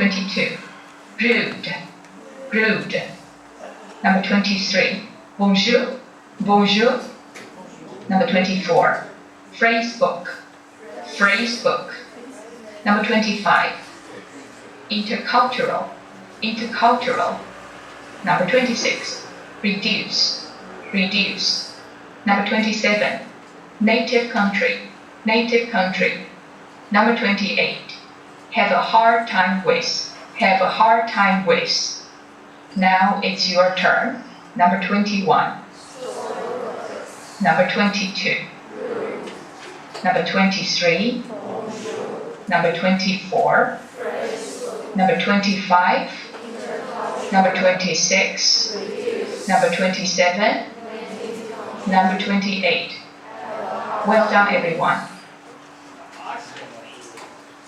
22, rude, rude. Number 23, bonjour, bonjour. Number 24, phrase book, phrase book. Number 25, intercultural, intercultural. Number 26, reduce, reduce. Number 27, native country, native country. Number 28, have a hard time with, have a hard time with. Now it's your turn. Number 21. Number 22. Number 23. Number 24. Number 25. Number 26. Number 27. Number 28. Well done, everyone.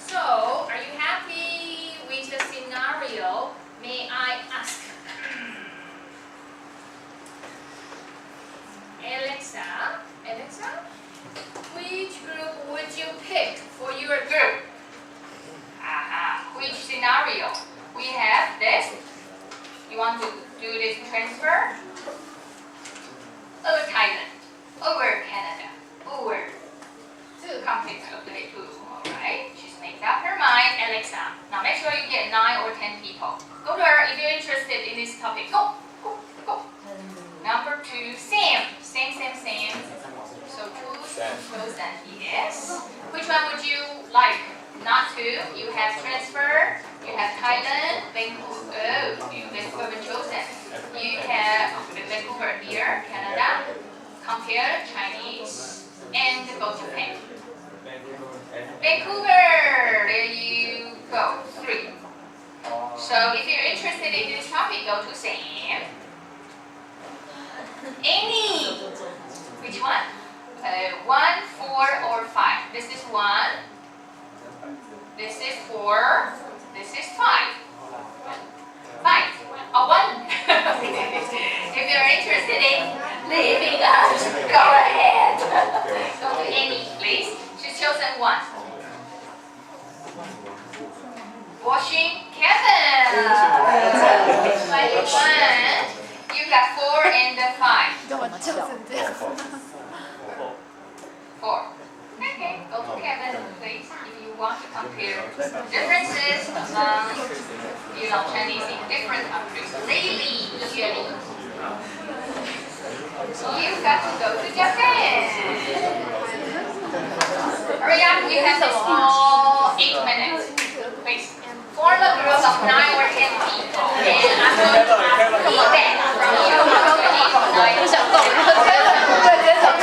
So, are you happy with the scenario? May I ask? Alexa, which group would you pick for your group? Which scenario? We have this. You want to do this transfer? Over Thailand, over Canada, over two countries. Okay, two. Alright, she's made up her mind. Alexa, now make sure you get 9 or 10 people. Go to her if you're interested in this topic. Go, go, go. Number 2, Sam. Sam. So chosen. Yes. Which one would you like? Not to. You have transfer. You have Thailand, Vancouver. Vancouver chosen. You have Vancouver here, Canada. Compare Chinese and go Japan. Vancouver. There you go. 3. So if you're interested in this topic, go to Sam. Any. Which one? 1, 4, or 5. This is 1. This is 4. This is 5. 5. Oh, 1. If you're interested in leaving us, go ahead. Go to Amy, please. She's chosen 1. Washing Kevin. 1. You got 4 and 5. 4. Okay, go to Kevin, please, if you want to compare differences among, Chinese in different countries. Lily, you got to go to Japan. Hurry up, we have this small 8 minutes. Please, form a group of 9 or 10 people, and I'm going to ask feedback from you. 不想动，对，直接走开。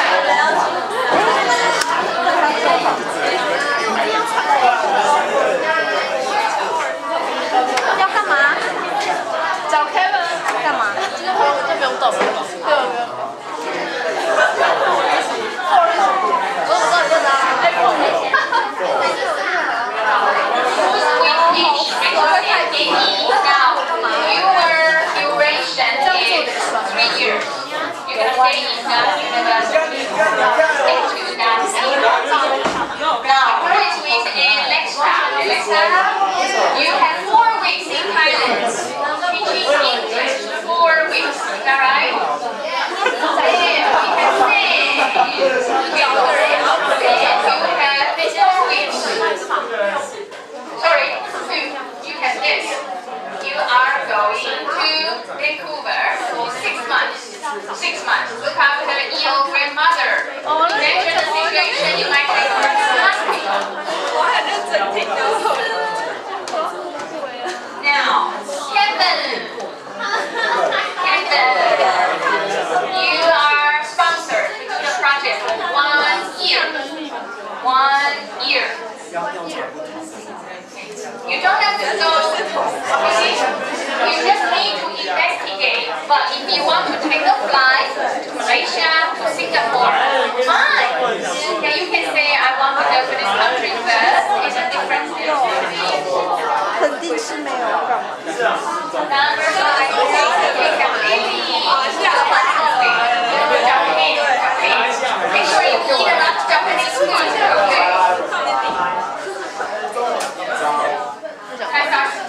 要干嘛？找 Kevin 干嘛？就不用动了。对，不用。我不知道你在哪。Now, your duration is 3 years. You're going to stay in that university. Stick to that field. Now, first with Alexa. Alexa, you have 4 weeks in Thailand. Teaching English 4 weeks. Is that right? Then we have Sam. You have 4 weeks. Sorry, 2. You have this. You are going to Vancouver for 6 months. 6 months. Look after your grandmother. Imagine the situation you might take her to the hospital. Now, Kevin, you are sponsored to do the project for 1 year. 1 year. You don't have to go. You just need to investigate. But if you want to take a flight to Malaysia, to Singapore, fine. Okay, you can say I want to go to this country first. It's a different situation. 肯定是没有干嘛。 Number 5, you can really make sure you eat enough Japanese food. Okay.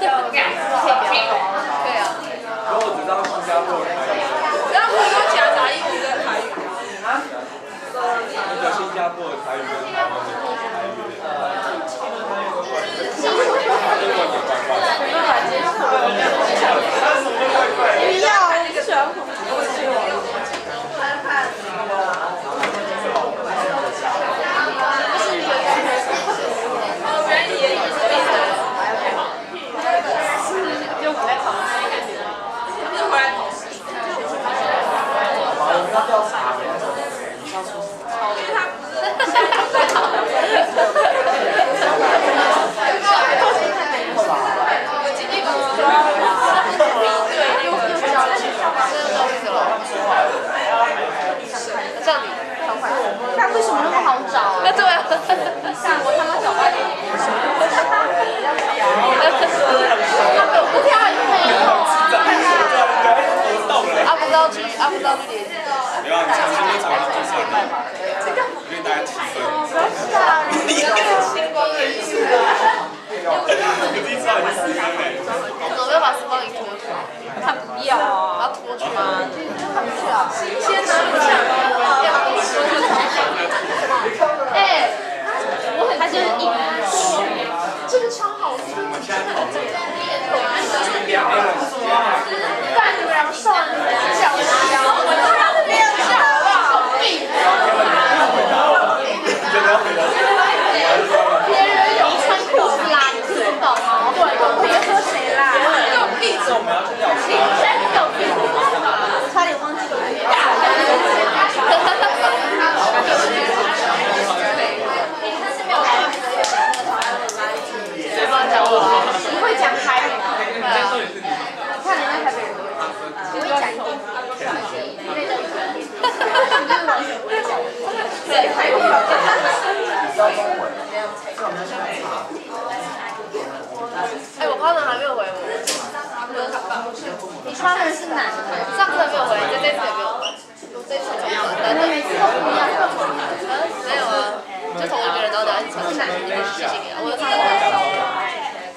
对啊。如果我只知道新加坡的台语，然后我都夹杂英语跟台语。那个新加坡的台语跟台湾的台语，英文也怪怪的。不要，我不喜欢红但为什么那么好找？那对啊。看我他妈找到你。不跳也没有啊。阿不到去，阿不到去。没有，你上次就找到第三名，因为大概7分。你看星光的意思啊！我第一次到你4分嘞。我没有把4方给拖出来。他不要啊！把它拖出来。他不要。新鲜的不想。哎，它就是一这个超好吃。饭你们两个算了，小小，我他妈的没有笑好不好？闭嘴！别人有穿裤子啦，你听不懂吗？对，别说谁啦，给我闭嘴！你真有病！差点忘记了。你会讲台语吗？对啊。我看人家台北人都会讲，你会讲一点。对，台语。哎，我康人还没有回我。你穿的是哪个？上次没有回，这次也没有回。这次怎么样？每次都不一样。没有啊，就同一个人，然后等下去重新谢谢你啊，我有看过。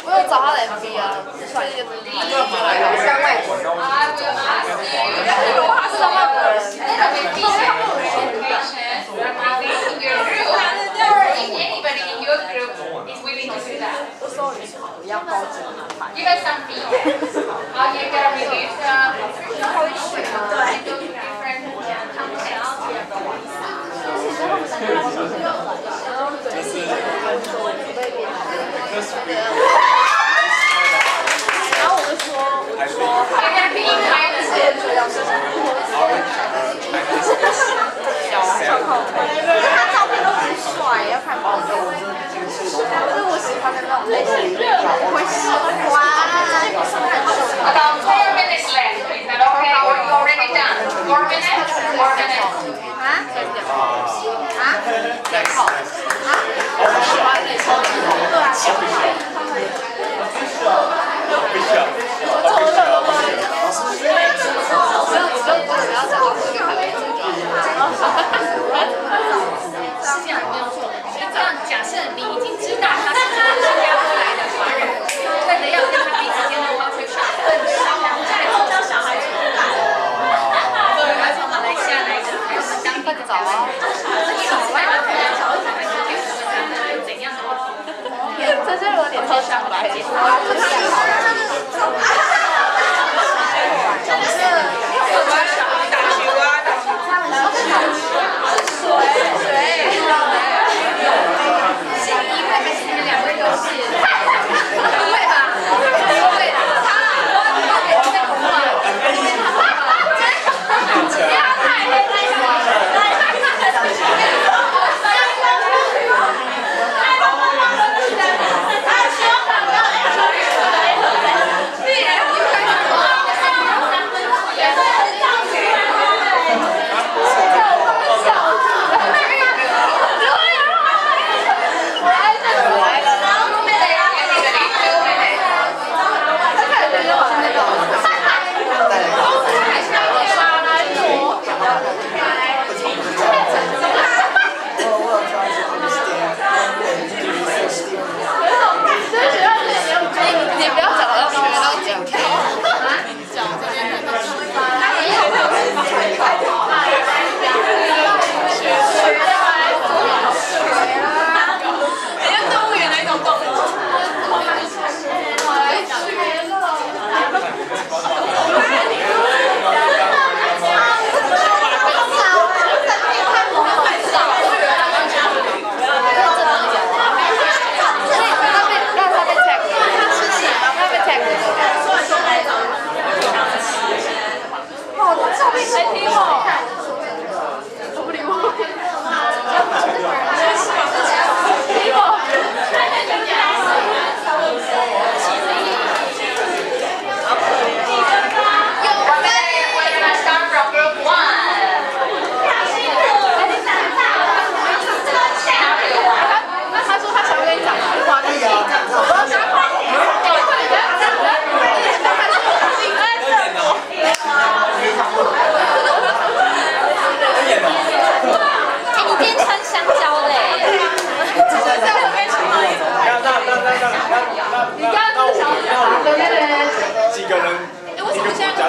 我有找他的 FB 啊，算一个上外国人。他是上外国人。Anybody in your group is willing to do that. Give us some feedback. How you gonna release different thumbnails? 然后我就说，大家可以拍的是他照片都很帅，要看包装。可是我喜欢的那种类型，我会喜欢。哇，好的，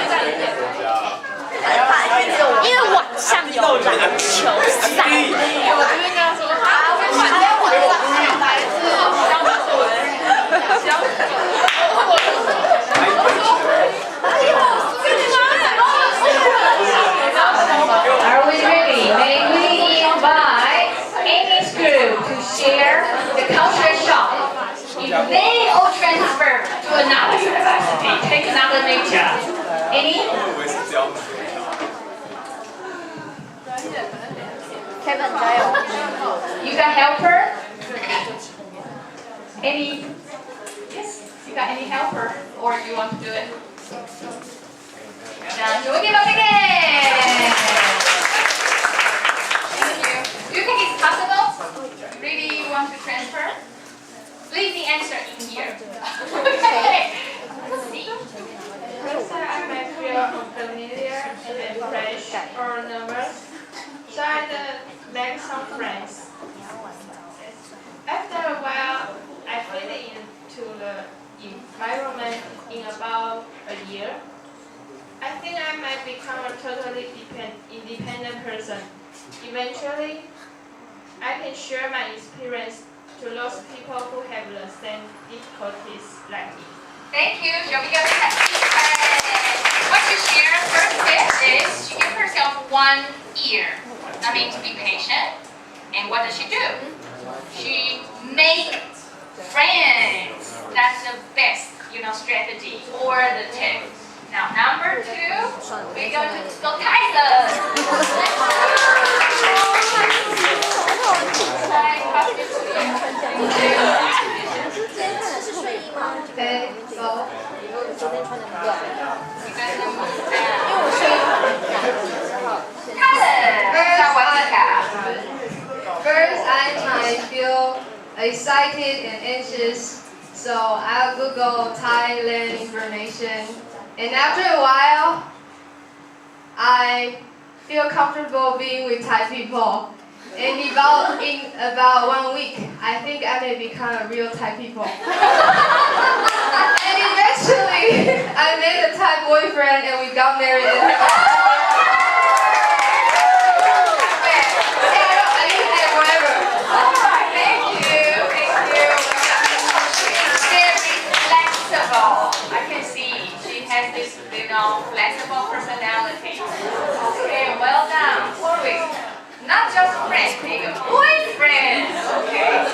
加几个国家？因为晚上有篮球赛。我就应该说，来自江苏人，江Are we ready? May we invite Amy's group to share the culture shock? If they all transfer to another university, take another major. Amy? 我以为是这样子。 Kevin 加油。 You can help her? Any? Yes, you got any helper? Or you want to do it? 자, 좋은 일 받으게! Thank you. Do you think it's possible? Really you want to transfer? Leave the answer in here. Okay. Let's see. First, I might feel unfamiliar and then fresh or nervous, so I make some friends. After a while, I fit into the environment in about a year. I think I might become a totally independent person. Eventually, I can share my experience to those people who have the same difficulties like me. Thank you. Shall we go to that? What you share first tip is she gives herself 1 year. That means be patient. And what does she do? She makes friends. That's the best, strategy or the tip. Now, number 2, we're going to go Tyson. Okay, go. First, I might feel excited and anxious, so I'll Google Thailand information. And after a while, I feel comfortable being with Thai people. And in about 1 week, I think I may become a real Thai people. And eventually, I met a Thai boyfriend and we got married. I can see she has this, flexible personality. Okay, well done. 4 weeks. Not just friends, make a boyfriend. Okay.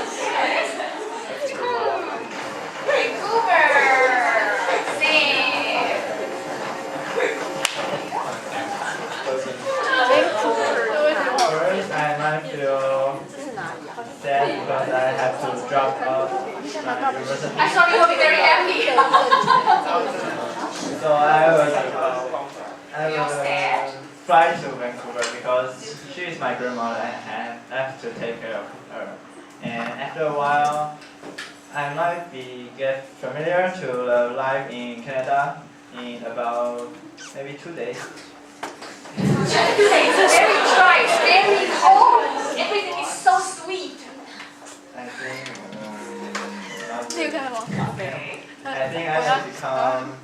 Vancouver. Sing. First, I might feel sad because I have to drop out my university. I thought you would be very happy. So I will fly to Vancouver because she is my grandmother and I have to take care of her. And after a while, I might get familiar to the life in Canada in about maybe 2 days. It's very dry, it's very cold. Everything is so sweet. I think I think I should become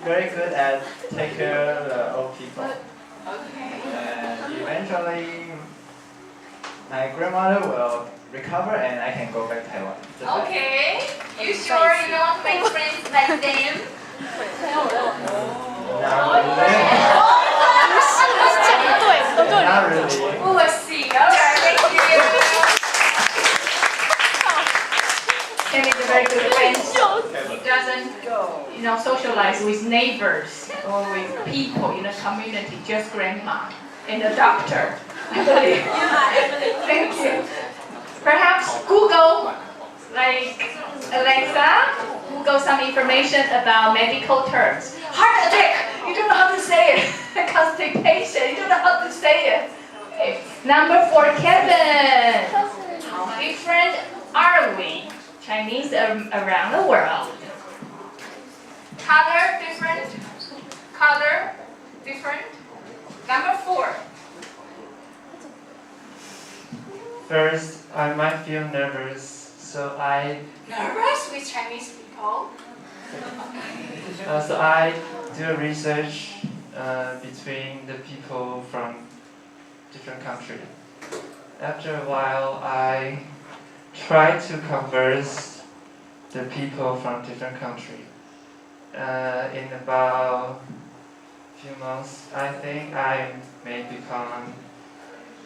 very good at take care of the old people. Okay. And eventually, my grandmother will recover and I can go back to Taiwan. Okay. You sure you don't want to make friends like them? Not really. We will see. Alright, thank you. Ken is a very good friend. He doesn't, socialize with neighbors or with people in the community, just grandma and the doctor. I believe. Thank you. Perhaps Google, like Alexa, Google some information about medical terms. Heart attack, you don't know how to say it. Constipation, you don't know how to say it. Okay. Number 4, Kevin. How different are we? Chinese around the world. Color different. Color different. Number 4. First, I might feel nervous, so I Nervous with Chinese people? So I do research between the people from different countries. After a while, I try to converse the people from different countries. In about a few months, I think I may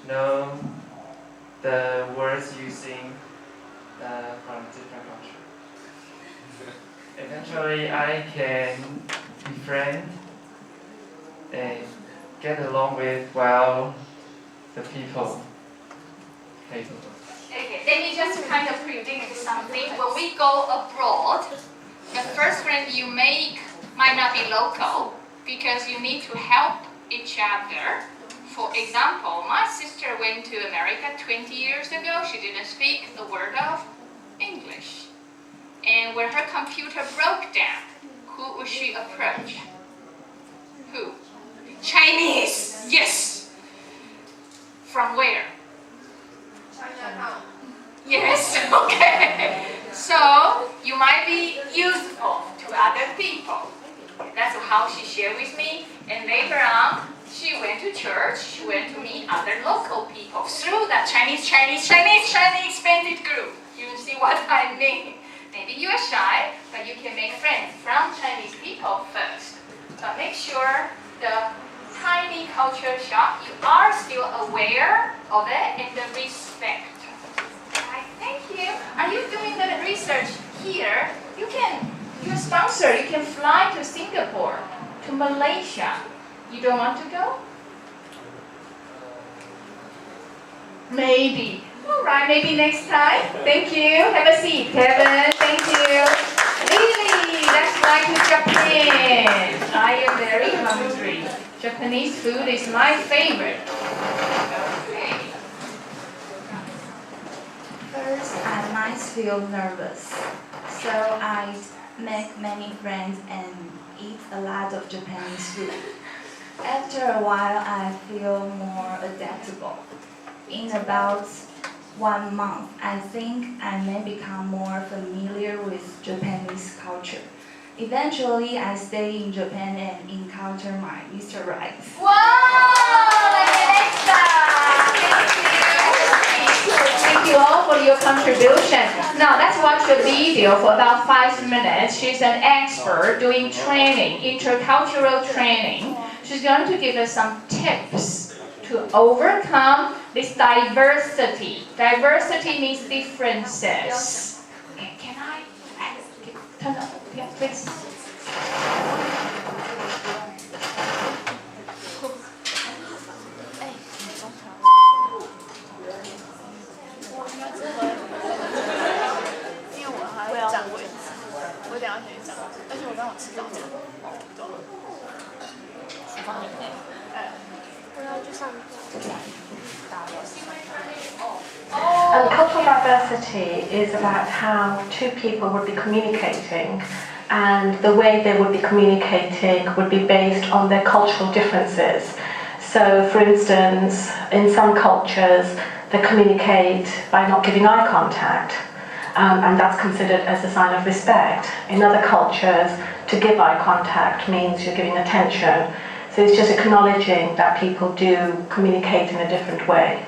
know the words using from different countries. Eventually, I can befriend and get along with the people. Okay, let me just kind of predict something. When we go abroad, the first friend you make might not be local because you need to help each other. For example, my sister went to America 20 years ago. She didn't speak a word of English. And when her computer broke down, who would she approach? Who? Chinese! Yes! From where? Yes, okay. So, you might be useful to other people. That's how she shared with me. And later on, she went to church. She went to meet other local people through that Chinese expanded group. You see what I mean? Maybe you are shy, but you can make friends from Chinese people first. But make sure the tiny culture shock, you are still aware of it and the respect. Right, thank you. Are you doing the research here? You're sponsored. You can fly to Singapore, to Malaysia. You don't want to go? Maybe. All right, maybe next time. Thank you. Have a seat, Kevin. Thank you. Lily, let's fly to Japan. I am very hungry. Japanese food is my favorite. Okay. First, I might feel nervous, so I make many friends and eat a lot of Japanese food. After a while, I feel more adaptable. In about 1 month, I think I may become more familiar with Japanese culture. Eventually, I stay in Japan and encounter my Mr. Right. Wow! Alexa! Thank you all for your contribution. Now let's watch the video for about 5 minutes. She's an expert doing training, intercultural training. She's going to give us some tips to overcome this diversity. Diversity means differences. Okay, can I turn on? Yeah, please. Cultural diversity is about how two people would be communicating, and the way they would be communicating would be based on their cultural differences. So, for instance, in some cultures, they communicate by not giving eye contact, and that's considered as a sign of respect. In other cultures, to give eye contact means you're giving attention. So it's just acknowledging that people do communicate in a different way.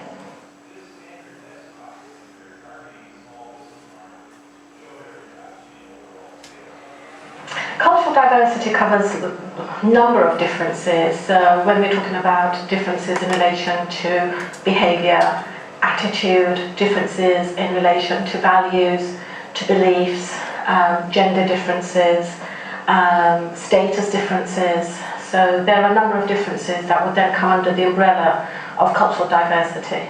Cultural diversity covers a number of differences. When we're talking about differences in relation to behaviour, attitude, differences in relation to values, to beliefs, gender differences, status differences. So there are a number of differences that would then come under the umbrella of cultural diversity.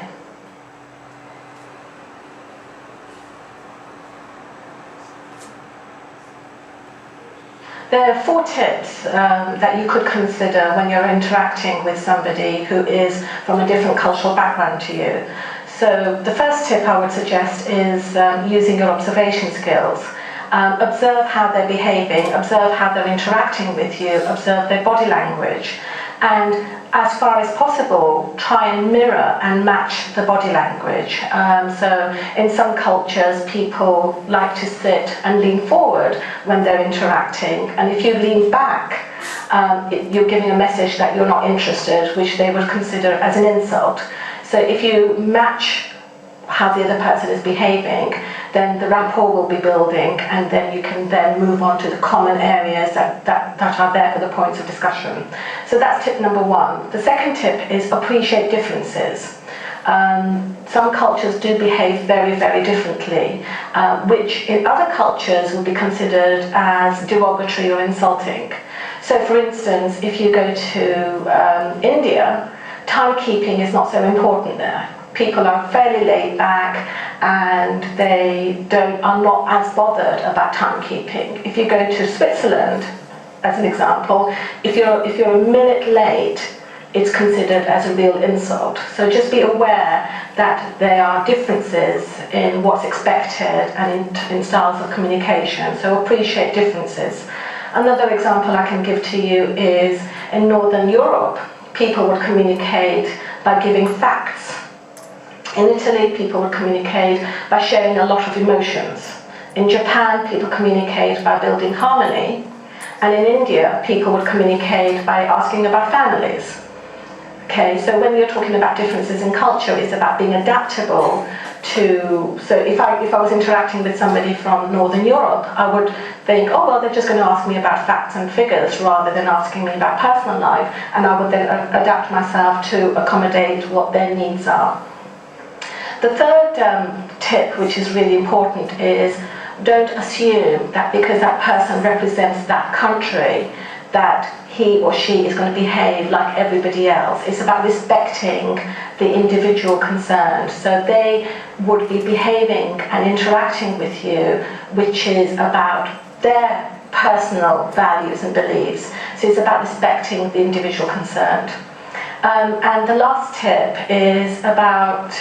There are 4 tips that you could consider when you're interacting with somebody who is from a different cultural background to you. So the first tip I would suggest is using your observation skills. Observe how they're behaving, observe how they're interacting with you, observe their body language. And as far as possible, try and mirror and match the body language. So in some cultures, people like to sit and lean forward when they're interacting. And if you lean back, you're giving a message that you're not interested, which they would consider as an insult. So if you match how the other person is behaving, then the rapport will be building, and then you can then move on to the common areas that are there for the points of discussion. So that's tip number one. The second tip is appreciate differences. Some cultures do behave very, very differently, which in other cultures will be considered as derogatory or insulting. So for instance, if you go to India, timekeeping is not so important there. People are fairly laid back and they are not as bothered about timekeeping. If you go to Switzerland, as an example, if you're a minute late, it's considered as a real insult. So just be aware that there are differences in what's expected and in styles of communication. So appreciate differences. Another example I can give to you is in Northern Europe, people would communicate by giving facts. In Italy, people would communicate by sharing a lot of emotions. In Japan, people communicate by building harmony. And in India, people would communicate by asking about families. Okay, so when you're talking about differences in culture, it's about being adaptable to, so if I was interacting with somebody from Northern Europe, I would think, oh, well, they're just going to ask me about facts and figures rather than asking me about personal life, and I would then adapt myself to accommodate what their needs are. The third tip, which is really important, is don't assume that because that person represents that country, that he or she is going to behave like everybody else. It's about respecting the individual concerned. So they would be behaving and interacting with you, which is about their personal values and beliefs. So it's about respecting the individual concerned. And the last tip is about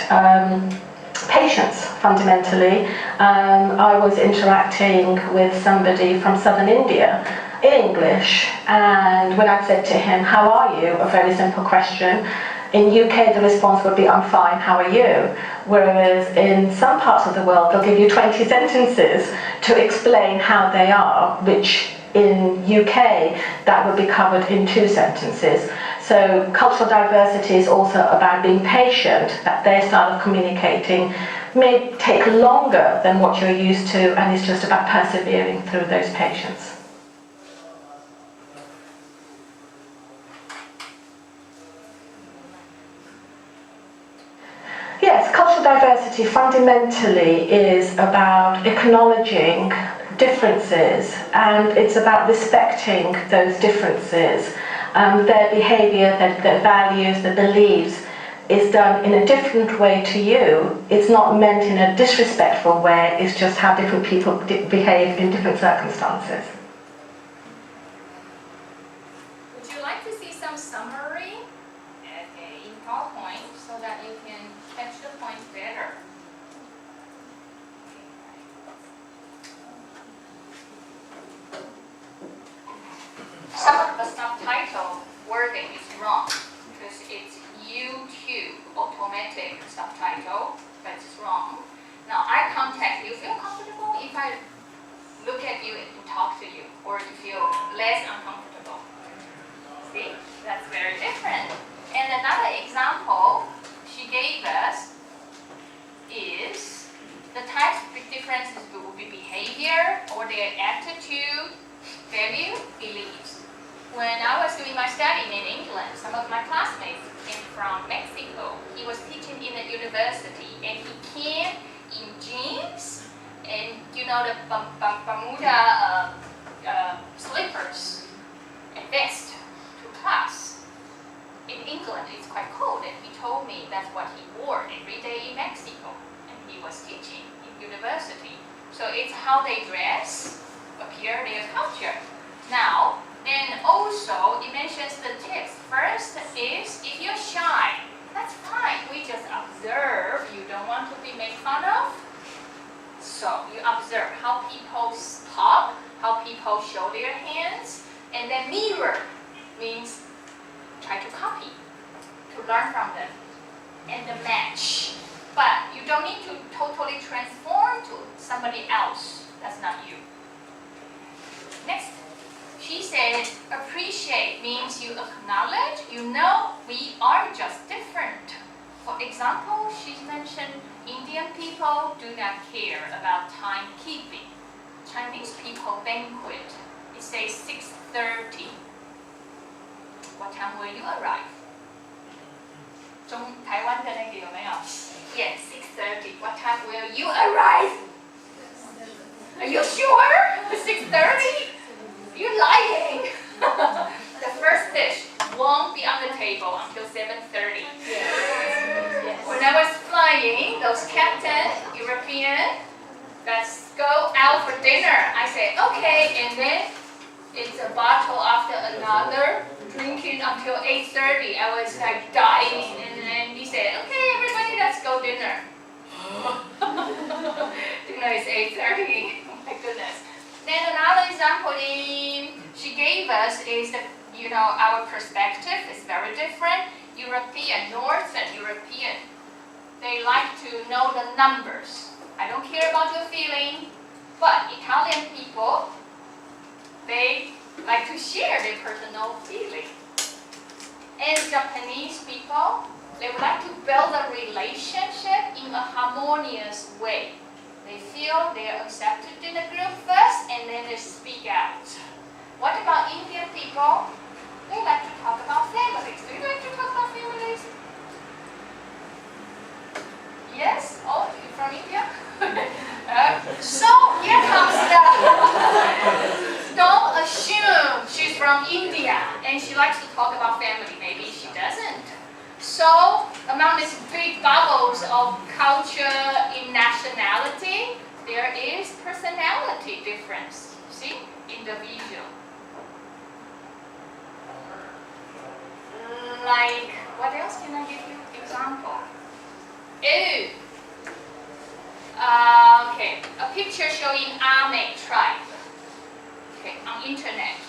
patience, fundamentally. I was interacting with somebody from southern India in English, and when I said to him, how are you? A very simple question. In UK, the response would be, I'm fine, how are you? Whereas in some parts of the world, they'll give you 20 sentences to explain how they are, which in UK, that would be covered in 2 sentences. So cultural diversity is also about being patient, that their style of communicating may take longer than what you're used to, and it's just about persevering through those patience. Yes, cultural diversity fundamentally is about acknowledging differences, and it's about respecting those differences. Their behaviour, their values, their beliefs is done in a different way to you. It's not meant in a disrespectful way, it's just how different people behave in different circumstances. Would you like to see some summary in PowerPoint so that you can catch the point better? Some of the subtitle wording is wrong because it's YouTube automatic subtitle, but it's wrong. Now eye contact, you feel comfortable if I look at you and talk to you, or you feel less uncomfortable? See, that's very different. And another example she gave us is the types of differences will be behavior or their attitude, value, beliefs. When I was doing my study in England, some of my classmates came from Mexico. He was teaching in a university, and he came in jeans and the Bermuda slippers and vest to class. In England, it's quite cold, and he told me that's what he wore every day in Mexico, and he was teaching in university. So it's how they dress, appear, their culture. Now, then also, it mentions the tips. First is, if you're shy, that's fine. We just observe. You don't want to be made fun of. So you observe how people talk, how people show their hands, and then mirror means try to copy, to learn from them, and the match. But you don't need to totally transform to somebody else. That's not you. Next, she said, appreciate means you acknowledge, you know we are just different. For example, she mentioned Indian people do not care about timekeeping. Chinese people banquet. It says 6:30. What time will you arrive? 台湾的那个有没有 Yes, 6:30. What time will you arrive? Are you sure? 6:30? You're lying. The first dish won't be on the table until 7:30. When I was flying, those captain, European, let's go out for dinner. I said, okay, and then it's a bottle after another, drinking until 8:30. I was like dying, and then he said, okay, everybody, let's go dinner. Dinner is 8:30. Oh my goodness. Then another example she gave us is that, our perspective is very different. European, Northern European, they like to know the numbers. I don't care about your feeling, but Italian people, they like to share their personal feeling. And Japanese people, they would like to build a relationship in a harmonious way. They feel they are accepted in the group first, and then they speak out. What about Indian people? They like to talk about families. Do you like to talk about families? Yes? Oh, you're from India? So here comes the... Don't assume she's from India and she likes to talk about family. Maybe she doesn't. So among these big bubbles of culture in nationality, there is personality difference. See? Individual. Like, what else can I give you example? Okay, a picture showing Ame tribe. Okay, on internet,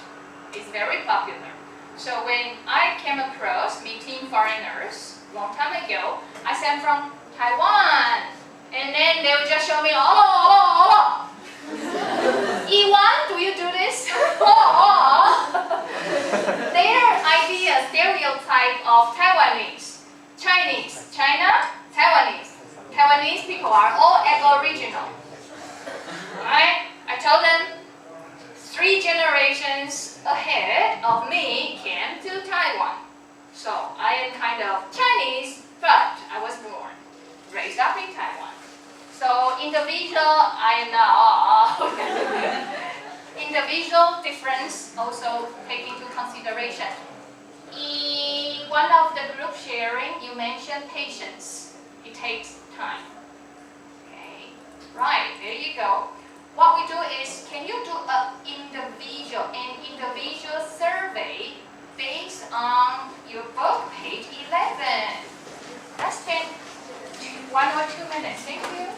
it's very popular. So when I came across meeting foreigners long time ago, I said I'm from Taiwan, and then they would just show me, oh. Iwan, do you do this? Their idea, stereotype of Taiwanese, Chinese, China, Taiwanese. Taiwanese people are all aboriginal. Right? I told them 3 generations ahead of me came to Taiwan. So I am kind of Chinese, but I was born, raised up in Taiwan. So individual, I am not. Individual difference also take into consideration. In one of the group sharing, you mentioned patience. It takes time. Okay, right, there you go. What we do is, can you do an individual survey based on your book, page 11? Let's take 1 or 2 minutes. Thank you.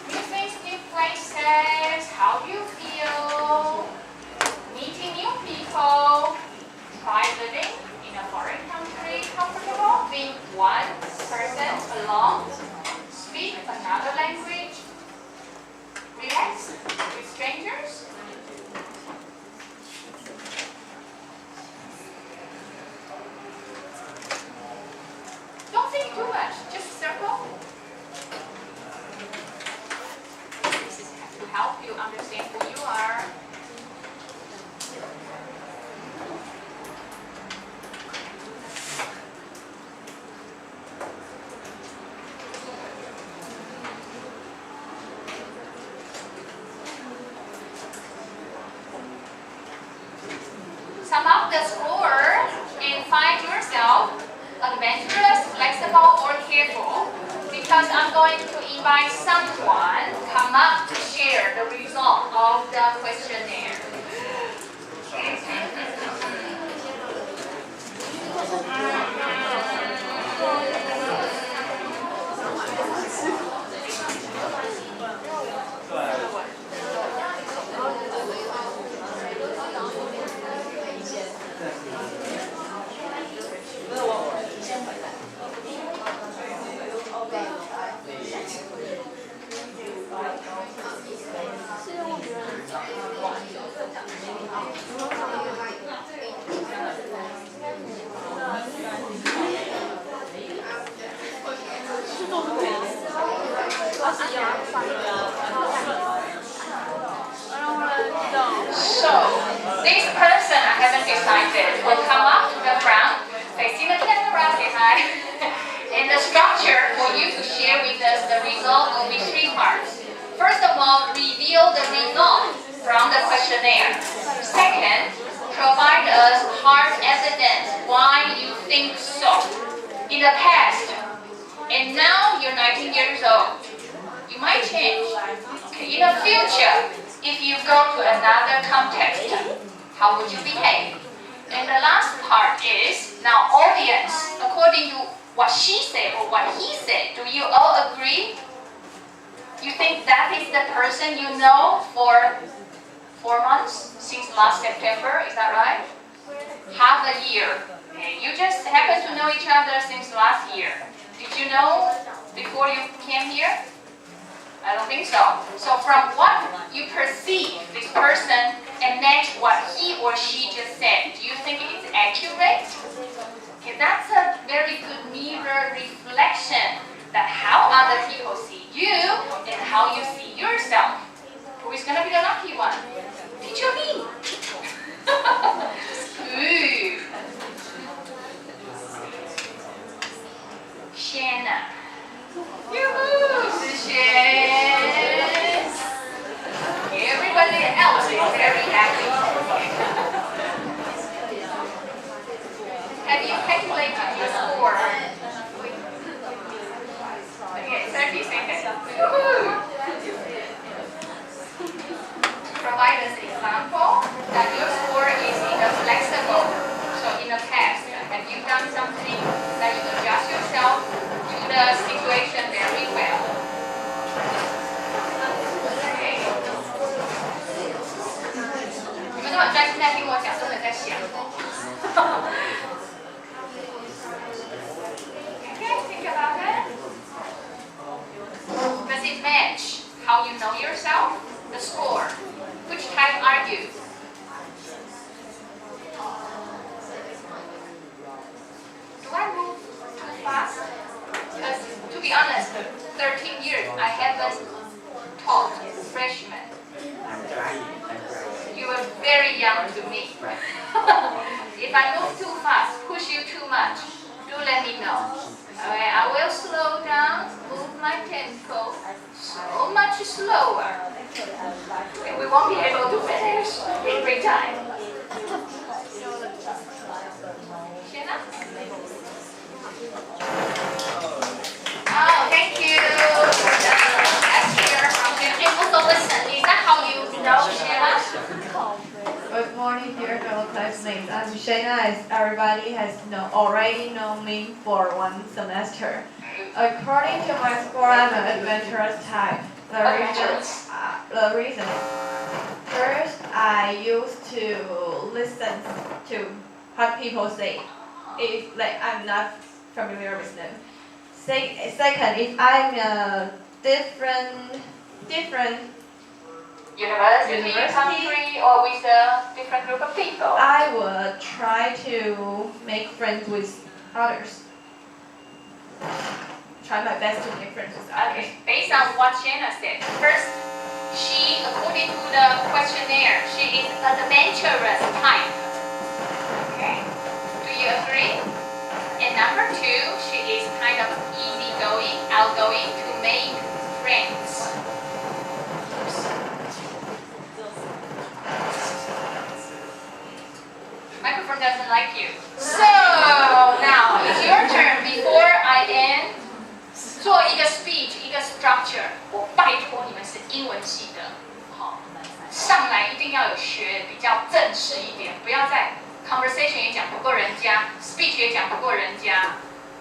New things, new places. How do you feel? Meeting new people. Try living in a foreign country. Comfortable being one person alone. Speak another language. Relax with strangers. Don't think too much. Just circle. This is to help you understand who you are. Sum up the score and find yourself adventurous, flexible, or careful, because I'm going to invite someone come up to share the result of the questionnaire. the result from the questionnaire. Second, provide us hard evidence why you think so. In the past, and now you're 19 years old. You might change. Okay, in the future, if you go to another context, how would you behave? And the last part is, now audience, according to what she said or what he said, do you all agree? You think that is the person you know for 4 months since last September, is that right? Half a year. Okay. You just happen to know each other since last year. Did you know before you came here? I don't think so. So from what you perceive this person and match what he or she just said, do you think it's accurate? Okay, that's a very good mirror reflection that how other people see you and how you see yourself. Who is going to be the lucky one? Teacher me. Ooh. Shanna. Yoo-hoo! Everybody else is very happy. Have you calculated your score? Okay, 30 seconds. Yoo-hoo! Provide us an example that your score is flexible. So in the past, have you done something that you adjust yourself to the situation very well? Okay. 你们都很专心在听我讲，都没在想。Okay, think about it. Does it match how you know yourself? The score. Which type are you? Do I move too fast? Because to be honest, 13 years I haven't taught freshmen. You were very young to me. If I move too fast, push you too much, do let me know. Okay, I will slow down, move my tempo so much slower. And we won't be able to finish every time. Shanna? Oh, thank you. Let's hear from Shanna. And also listen, is that how you know Shanna? Good morning, dear fellow classmates. I'm Shanna, as everybody has already known me for 1 semester. According to my score, I'm an adventurous type. The reason. First, I used to listen to what people say. If I'm not familiar with them. Second, if I'm a different University, country, or with a different group of people. I would try to make friends with others. Try my best to make friends with others. Okay, based on what Shanna said. First, she, according to the questionnaire, she is an adventurous type. Okay, do you agree? And number 2, she is kind of easygoing, outgoing to make friends. Microphone doesn't like you. So now it's your turn. Before I end, 做一个 speech， 一个 structure。我拜托你们是英文系的，好，上来一定要有学比较正式一点，不要再 conversation 也讲不过人家 ，speech 也讲不过人家。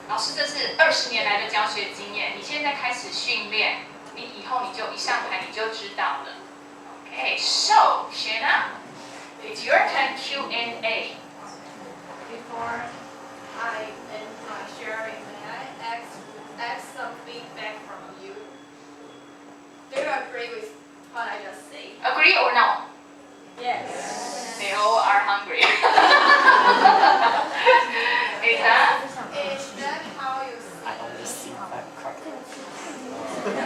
老师，这是20年来的教学经验，你现在开始训练，你以后你就一上台你就知道了。Okay, so Shanna, it's your turn Q&A. Before I end my sharing, may I ask some feedback from you? Do you agree with what I just said? Agree or no? Yes. They all are hungry. Is that? Is that how you see?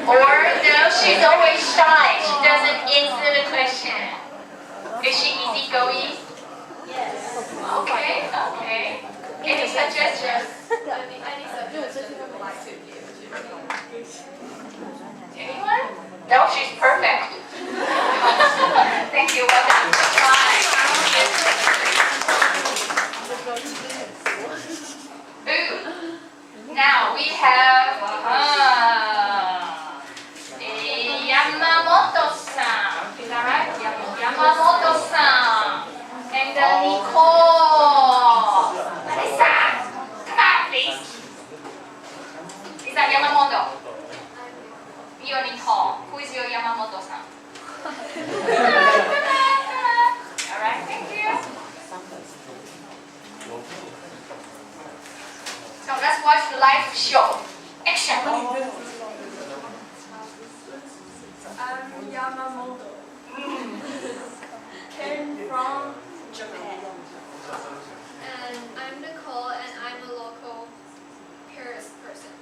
Or no, she's always shy. She doesn't answer the question. Is she easygoing? Yes. Okay, okay. Any suggestions? Any suggestions you would like to give to me? Anyone? No, she's perfect. Thank you. Well done. Fine. Ooh. Now we have Yamamoto-san. Is that right? Yamamoto-san. And Nicole. Melissa. Come on, please. Is that Yamamoto? You or Nicole? Who is your Yamamoto-san? Alright, thank you. So let's watch the live show. Action. I'm Yamamoto. Came from Japan. And I'm Nicole, and I'm a local Paris person.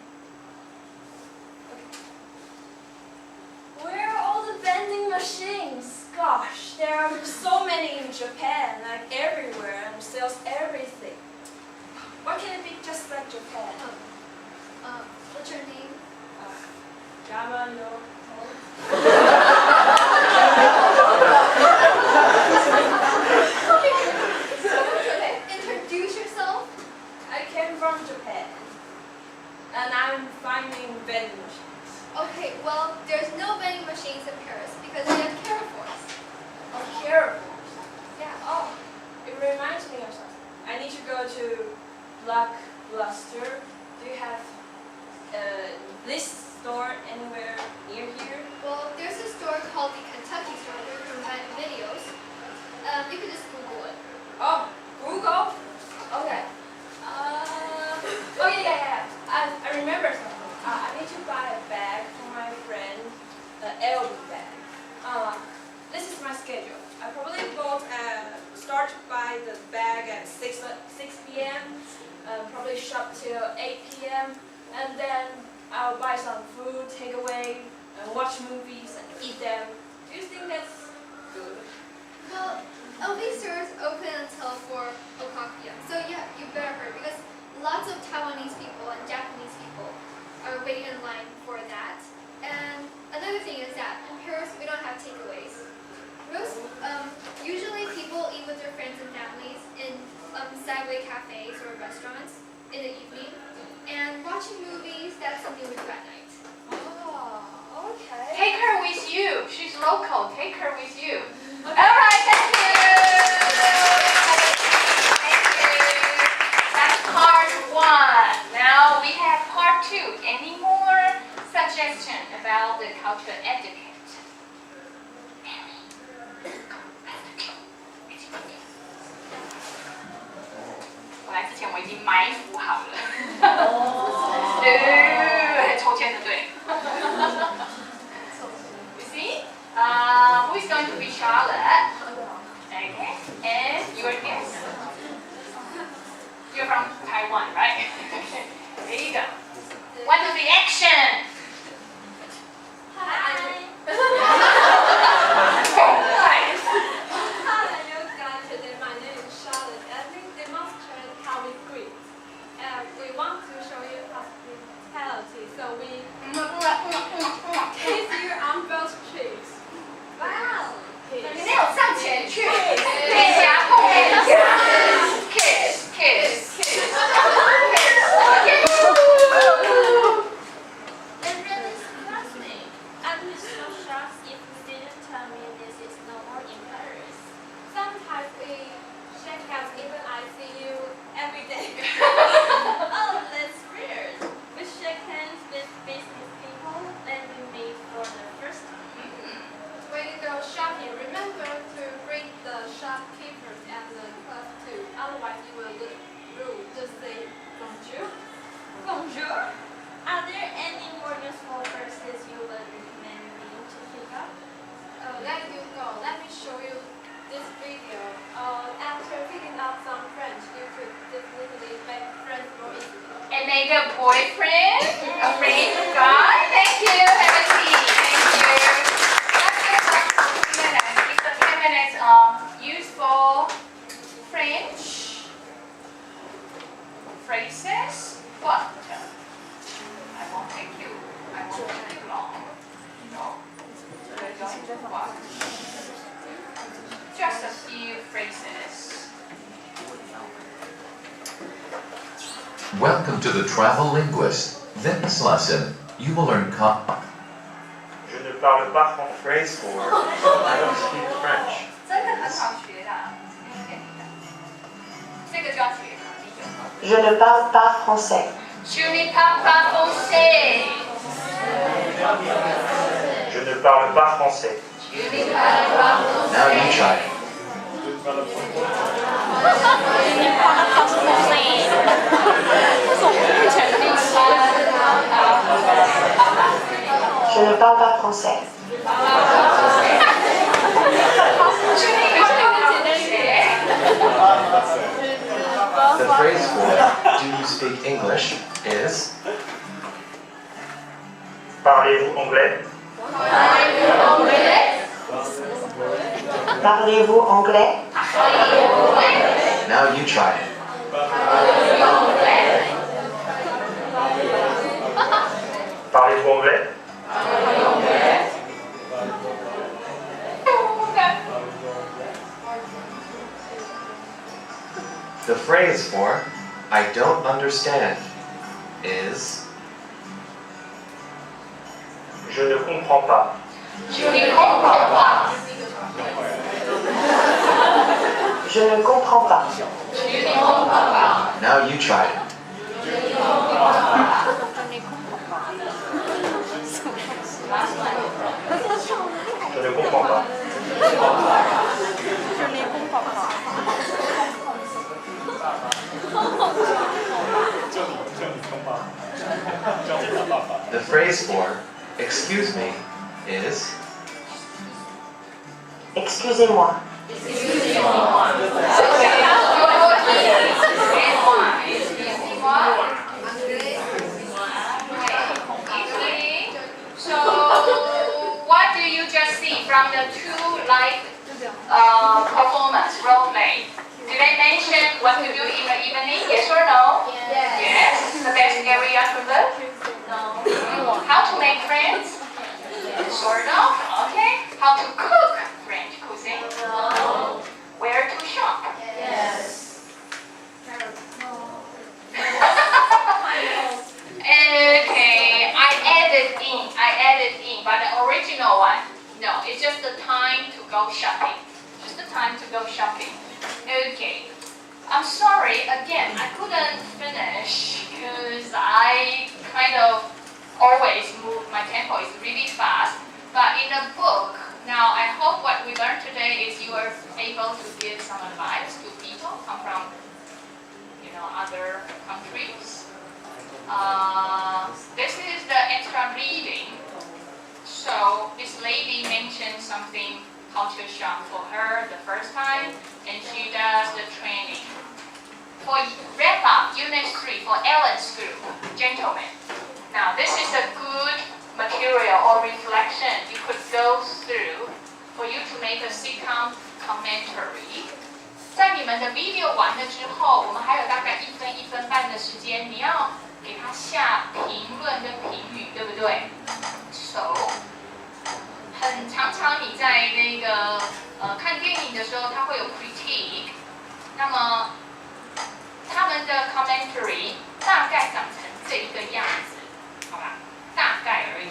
Where are all the vending machines? Gosh, there are so many in Japan, like everywhere, and sells everything. Why can't it be just like Japan? What's your name? Yamamoto. Introduce yourself. I came from Japan, and I'm finding vending machines. Okay, well, there's no vending machines in Paris because we have Carrefours. Oh, Carrefour. Yeah. Oh, it reminds me of something. I need to go to Blockbuster. Do you have this store anywhere near here? Well, there's a store called the Kentucky store where you can rent videos. You can just Google it. Oh, Google? Okay. Oh yeah. I remember something. I need to buy a bag for my friend, the LB bag. This is my schedule. I probably start to buy the bag at 6 p.m. Probably shop till 8 p.m. and then I'll buy some food, take away, and watch movies and eat them. Do you think that's good? Well, LV stores open until 4 o'clock p.m. So yeah, you better hurry because lots of Taiwanese people and Japanese people are waiting in line for that. And another thing is that in Paris we don't have takeaways. Usually people eat with their friends and families in sideway cafes or restaurants in the evening. And watching movies, that's something we do at night. Oh, okay. Take her with you. She's local. Take her with you. Okay. Alright, thank you. Thank you. That's part 1. Now we have part 2. Any more suggestions about the cultural etiquette? 我来之前我已经埋伏好了。抽签的对。You see? Who is going to be Charlotte? Okay. And your guess? You're from Taiwan, right? Okay. There you go. 1, 2, 3, action! Hi. Hi. Hi, you guys. Today my name is Charlotte. I think demonstrate how we greet. We want to show you hospitality, so we kiss you on both cheeks. Wow. 你没有上前去，脸颊碰脸颊 ，kiss kiss kiss。And really surprised me. I'd be so shocked if you didn't tell me this is normal in Paris. Sometimes we shake hands even I see you every day. Oh, that's weird. We shake hands with business people that we meet for the first time. When you go shopping, remember to greet the shopkeepers and the class too. Otherwise, you will look rude. Just say bonjour. Bonjour. Are there any more useful phrases you would recommend me to pick up? Let you go. Let me show you this video. After picking up some French, you could definitely make friends more easily. And make a boyfriend, a friend guy. Thank you. Have a seat. Thank you. It's the 10 minutes useful French phrases. What? I won't take you. I won't take you long. No. So they're going to what? just a few phrases. Welcome to the Travel Linguist. This lesson, you will learn Je ne parle pas français. Phrase 4. I don't speak French. 真的很好学的，这个就要学了。 Je ne parle pas français. Je ne parle pas français. Je ne parle pas français. Now you try. Je ne parle pas français. The phrase for do you speak English is Parlez-vous anglais? Parlez-vous anglais? now you try it. Parlez-vous anglais? The phrase for I don't understand is Je ne comprends pas. Je ne comprends pas. Je ne comprends pas. now you try it. Je ne comprends pas. The phrase for excuse me is Excusez-moi. So, what do you just see from the two live performance role play? Did I mention what to do in the evening? Yes or no? Yes. The best area to live? No. How to make friends? Sort of. Okay. How to cook French cuisine? No. Where to shop? Yes. Okay, I added in, but the original one, no, it's just the time to go shopping. Just the time to go shopping. Okay, I'm sorry, again, I couldn't finish because I kind of always move, my tempo is really fast. But in the book, now I hope what we learned today is you are able to give some advice to people come from, other countries. This is the extra reading. So this lady mentioned something culture shock for her the first time, and she does the training. For wrap up Unit 3 for Ellen's group, gentlemen. Now this is a good material or reflection you could go through for you to make a sitcom commentary. 在你们的 video 完了之后，我们还有大概1分1分半的时间，你要给他下评论跟评语，对不对 ？So， 很常你在那个看电影的时候，他会有 critique， 那么他们的 commentary 大概长成这一个样子，好吧？大概而已。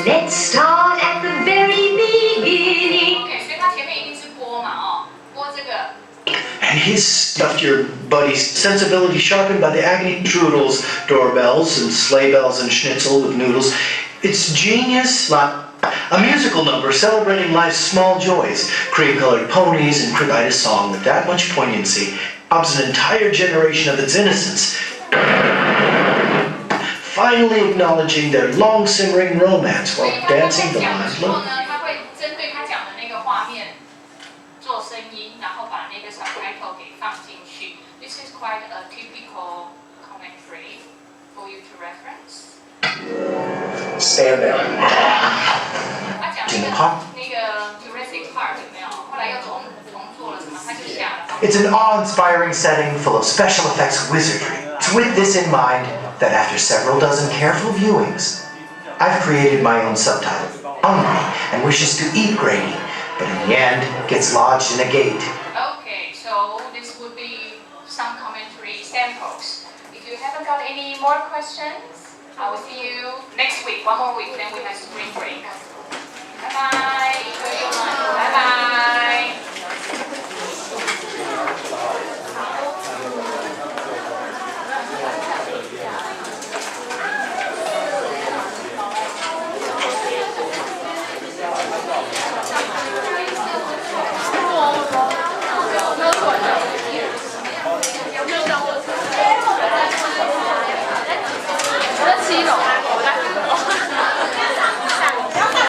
Let's start at the very beginning. OK， 所以它前面一定是播嘛，哦，播这个。And his stuffed your buddy's sensibility sharpened by the agony strudels, doorbells and sleigh bells and schnitzel with noodles. It's genius, a musical number celebrating life's small joys, cream-colored ponies and cried a song with that much poignancy, robs an entire generation of its innocence, finally acknowledging their long-simmering romance while dancing the live look. This is quite a typical commentary for you to reference. Stand down. 他讲那个 Jurassic Park 有没有？后来又重做了什么？他就下了。 It's an awe-inspiring setting full of special effects wizardry. It's It's with this in mind that after several dozen careful viewings, I've created my own subtitle, Hungry and Wishes to Eat Grady, but in the end gets lodged in a gate. Okay, so this would be some commentary samples. If you haven't got any more questions, I will see you next week, one more week, then we have spring break. Bye-bye.